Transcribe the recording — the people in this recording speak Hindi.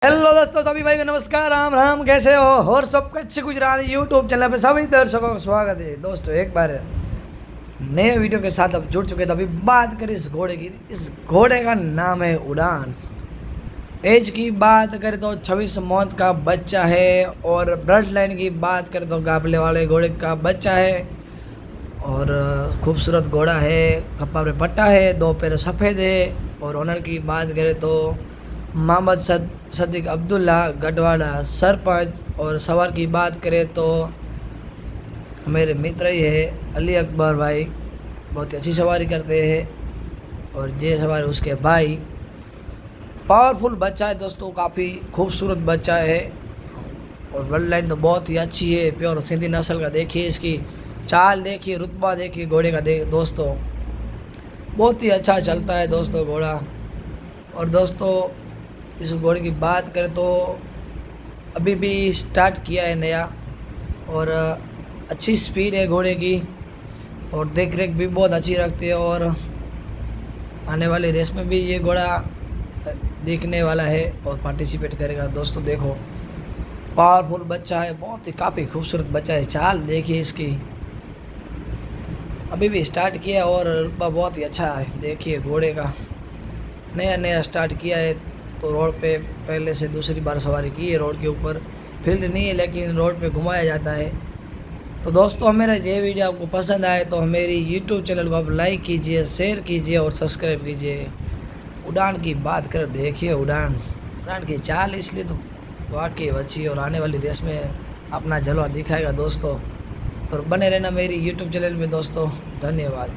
हेलो दोस्तों, सभी भाई को नमस्कार, राम राम। कैसे हो? और सब कच्छ गुजरात यूट्यूब चैनल पे सभी दर्शकों का स्वागत है। दोस्तों एक बार नए वीडियो के साथ अब जुड़ चुके थे। अभी बात करें इस घोड़े की। इस घोड़े का नाम है उड़ान। एज की बात करें तो 26 मौत का बच्चा है, और ब्लड लाइन की बात करें तो गाबले वाले घोड़े का बच्चा है। और खूबसूरत घोड़ा है, खप्पा पे पट्टा है, दो पैर सफ़ेद है। और ओनर की बात करें तो मोहम्मद सदीक अब्दुल्ला गढ़वाड़ा सरपंच। और सवार की बात करें तो मेरे मित्र ही है अली अकबर भाई, बहुत ही अच्छी सवारी करते हैं। और ये सवार उसके भाई। पावरफुल बच्चा है दोस्तों, काफ़ी खूबसूरत बच्चा है। और ब्लड लाइन तो बहुत ही अच्छी है, प्योर सिंधी नस्ल का। देखिए इसकी चाल, देखिए रुतबा, देखिए घोड़े का दोस्तों, बहुत ही अच्छा चलता है दोस्तों घोड़ा। और दोस्तों इस घोड़े की बात करें तो अभी भी स्टार्ट किया है नया, और अच्छी स्पीड है घोड़े की, और देख रेख भी बहुत अच्छी रखती है। और आने वाली रेस में भी ये घोड़ा देखने वाला है और पार्टिसिपेट करेगा। दोस्तों देखो, पावरफुल बच्चा है, बहुत ही काफ़ी खूबसूरत बच्चा है। चाल देखिए इसकी, अभी भी स्टार्ट किया और रुतबा बहुत ही अच्छा है। देखिए घोड़े का नया स्टार्ट किया है, तो रोड पे पहले से दूसरी बार सवारी की है। रोड के ऊपर फील्ड नहीं है, लेकिन रोड पे घुमाया जाता है। तो दोस्तों मेरा ये वीडियो आपको पसंद आए तो मेरी यूट्यूब चैनल को आप लाइक कीजिए, शेयर कीजिए और सब्सक्राइब कीजिए। उड़ान की बात कर, देखिए उड़ान की चाल इसलिए तो वाकई अच्छी, और आने वाली रेस में अपना जलवा दिखाएगा दोस्तों। तो बने रहना मेरी यूट्यूब चैनल में दोस्तों। धन्यवाद।